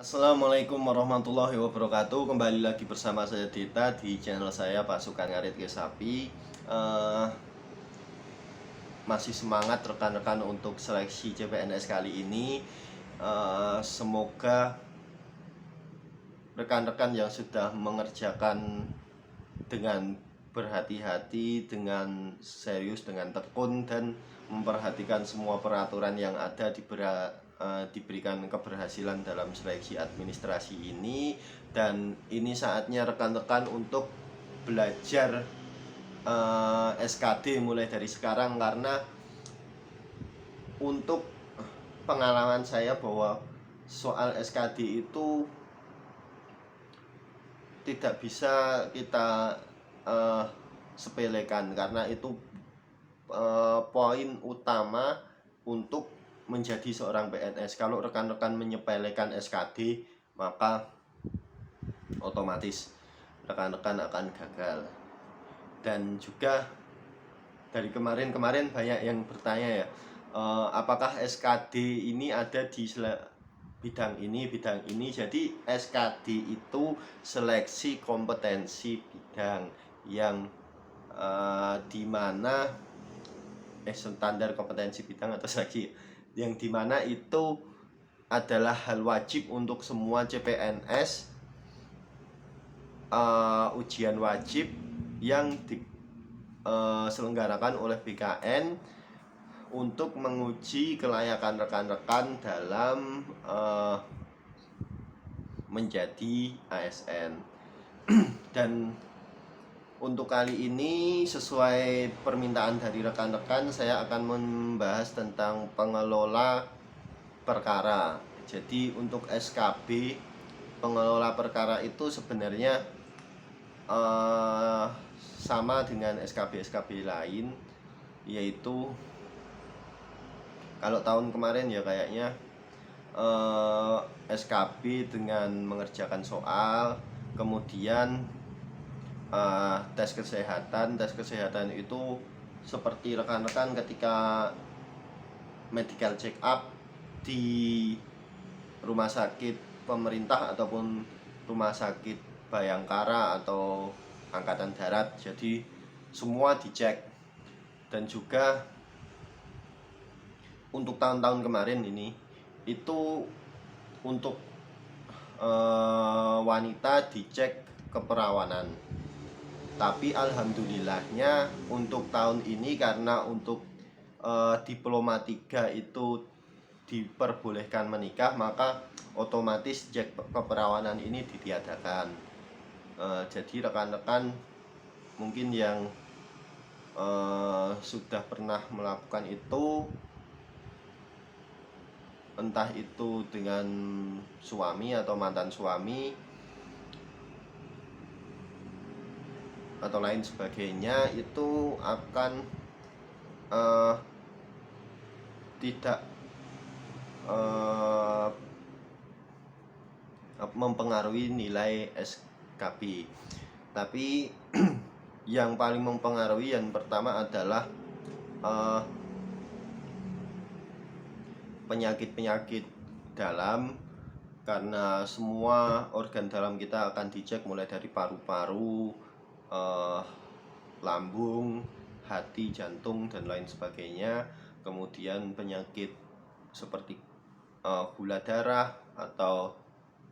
Assalamualaikum warahmatullahi wabarakatuh. Kembali lagi bersama saya Dita di channel saya Pasukan Ngarit Sapi. Masih semangat rekan-rekan untuk seleksi CPNS kali ini. Semoga rekan-rekan yang sudah mengerjakan dengan berhati-hati, dengan serius, dengan tekun, dan memperhatikan semua peraturan yang ada diberikan keberhasilan dalam seleksi administrasi ini. Dan ini saatnya rekan-rekan untuk belajar SKD mulai dari sekarang, karena untuk pengalaman saya bahwa soal SKD itu tidak bisa kita sepelekan, karena itu poin utama untuk menjadi seorang PNS. Kalau rekan-rekan menyepelekan SKD, maka otomatis rekan-rekan akan gagal. Dan juga dari kemarin banyak yang bertanya ya, apakah SKD ini ada di bidang ini. Jadi SKD itu seleksi kompetensi bidang yang dimana standar kompetensi bidang atau seleksi yang dimana itu adalah hal wajib untuk semua CPNS, ujian wajib yang diselenggarakan oleh BKN untuk menguji kelayakan rekan-rekan dalam menjadi ASN. Dan untuk kali ini sesuai permintaan dari rekan-rekan, saya akan membahas tentang pengelola perkara. Jadi untuk SKB pengelola perkara itu sebenarnya sama dengan SKB lain, yaitu kalau tahun kemarin ya kayaknya SKB dengan mengerjakan soal, kemudian tes kesehatan itu seperti rekan-rekan ketika medical check up di rumah sakit pemerintah ataupun rumah sakit Bayangkara atau Angkatan Darat. Jadi semua dicek. Dan juga untuk tahun-tahun kemarin ini itu untuk wanita dicek keperawanan. Tapi alhamdulillahnya untuk tahun ini, karena untuk diploma 3 itu diperbolehkan menikah, maka otomatis cek keperawanan ini ditiadakan. Jadi rekan-rekan mungkin yang sudah pernah melakukan itu, entah itu dengan suami atau mantan suami atau lain sebagainya, itu akan tidak mempengaruhi nilai SKB. Tapi yang paling mempengaruhi yang pertama adalah penyakit-penyakit dalam, karena semua organ dalam kita akan dicek, mulai dari paru-paru, lambung, hati, jantung, dan lain sebagainya. Kemudian penyakit seperti gula darah atau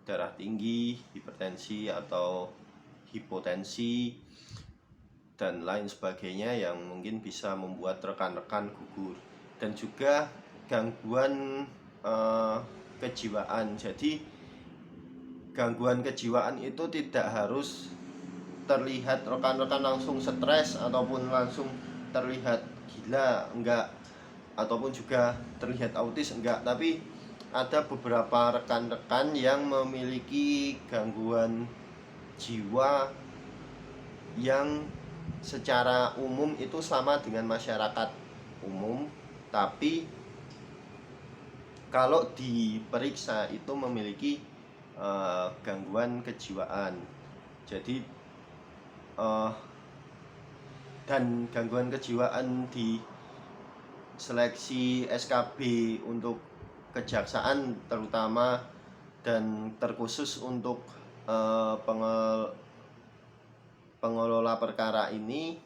darah tinggi, hipertensi atau hipotensi, dan lain sebagainya yang mungkin bisa membuat rekan-rekan gugur. Dan juga gangguan kejiwaan. Jadi gangguan kejiwaan itu tidak harus terlihat rekan-rekan langsung stres ataupun langsung terlihat gila, enggak, ataupun juga terlihat autis, enggak. Tapi ada beberapa rekan-rekan yang memiliki gangguan jiwa yang secara umum itu sama dengan masyarakat umum, tapi kalau diperiksa itu memiliki gangguan kejiwaan. Jadi dan gangguan kejiwaan di seleksi SKB untuk kejaksaan terutama dan terkhusus untuk pengelola perkara ini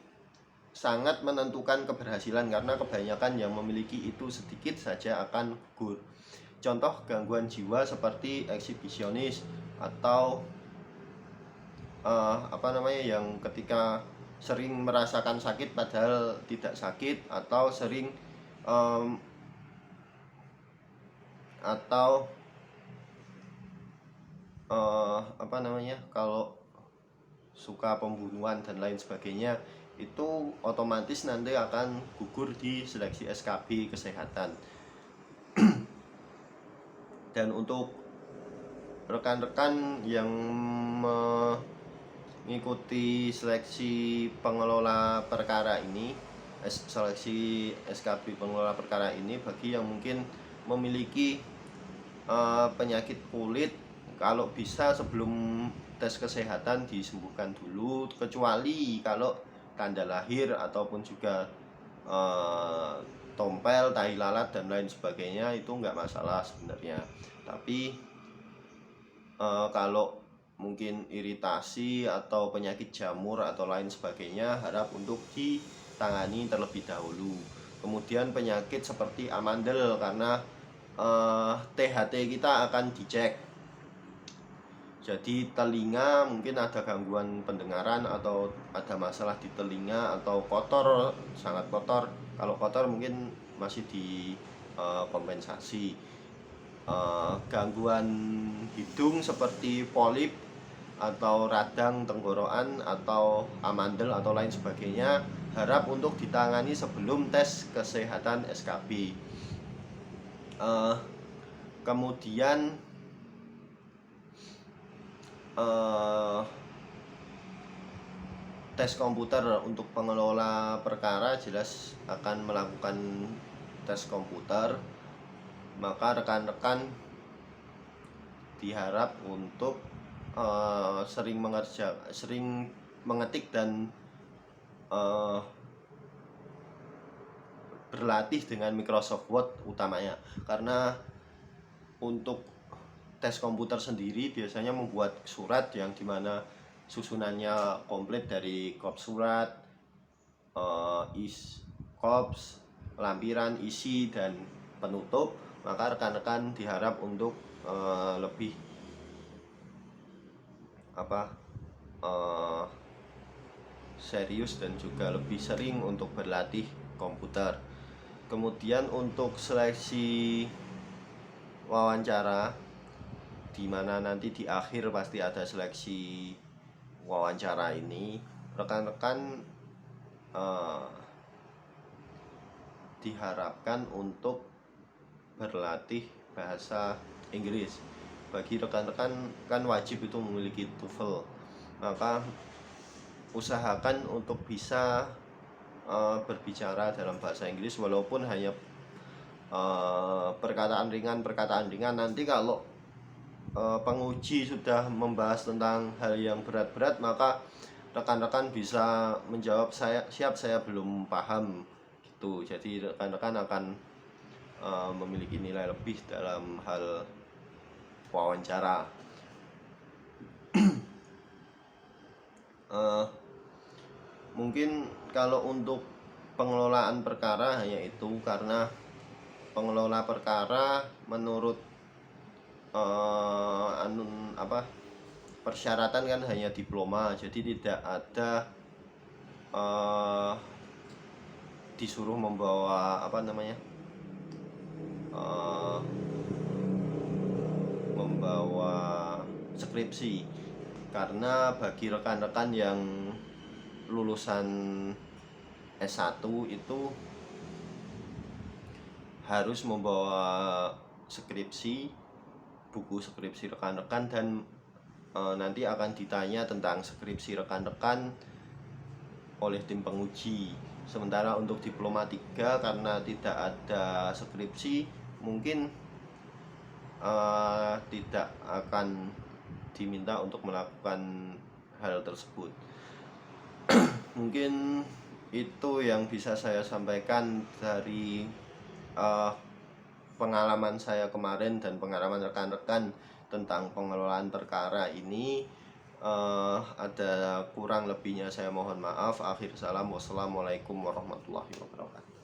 sangat menentukan keberhasilan, karena kebanyakan yang memiliki itu sedikit saja akan gugur. Contoh gangguan jiwa seperti eksibisionis atau yang ketika sering merasakan sakit padahal tidak sakit, atau sering kalau suka pembunuhan dan lain sebagainya, itu otomatis nanti akan gugur di seleksi SKB kesehatan. Dan untuk rekan-rekan yang mengikuti seleksi pengelola perkara ini, seleksi SKB pengelola perkara ini, bagi yang mungkin memiliki penyakit kulit, kalau bisa sebelum tes kesehatan disembuhkan dulu, kecuali kalau tanda lahir ataupun juga tompel, tai lalat dan lain sebagainya, itu nggak masalah sebenarnya. Tapi kalau mungkin iritasi atau penyakit jamur atau lain sebagainya, harap untuk ditangani terlebih dahulu. Kemudian penyakit seperti amandel, karena THT kita akan dicek. Jadi telinga mungkin ada gangguan pendengaran atau ada masalah di telinga, atau kotor, sangat kotor. Kalau kotor mungkin masih di kompensasi. Gangguan hidung seperti polip atau radang tenggorokan atau amandel atau lain sebagainya, harap untuk ditangani sebelum tes kesehatan SKB. Kemudian tes komputer untuk pengelola perkara jelas akan melakukan tes komputer, maka rekan-rekan diharap untuk sering mengetik dan berlatih dengan Microsoft Word utamanya, karena untuk tes komputer sendiri biasanya membuat surat yang dimana susunannya komplit dari kop surat, kops, lampiran, isi, dan penutup. Maka rekan-rekan diharap untuk lebih serius dan juga lebih sering untuk berlatih komputer. Kemudian untuk seleksi wawancara, di mana nanti di akhir pasti ada seleksi wawancara ini, rekan-rekan diharapkan untuk berlatih bahasa Inggris. Bagi rekan-rekan kan wajib itu memiliki TOEFL, maka usahakan untuk bisa berbicara dalam bahasa Inggris, walaupun hanya perkataan ringan. Nanti kalau penguji sudah membahas tentang hal yang berat-berat, maka rekan-rekan bisa menjawab saya belum paham gitu. Jadi rekan-rekan akan memiliki nilai lebih dalam hal wawancara. Mungkin kalau untuk pengelolaan perkara hanya itu, karena pengelola perkara menurut persyaratan kan hanya diploma, jadi tidak ada disuruh membawa membawa skripsi. Karena bagi rekan-rekan yang lulusan S1 itu harus membawa skripsi, buku skripsi rekan-rekan, dan nanti akan ditanya tentang skripsi rekan-rekan oleh tim penguji. Sementara untuk diploma 3 karena tidak ada skripsi, mungkin tidak akan diminta untuk melakukan hal tersebut. Mungkin itu yang bisa saya sampaikan dari pengalaman saya kemarin dan pengalaman rekan-rekan tentang pengelolaan perkara ini. Ada kurang lebihnya saya mohon maaf. Akhir salam, wassalamualaikum warahmatullahi wabarakatuh.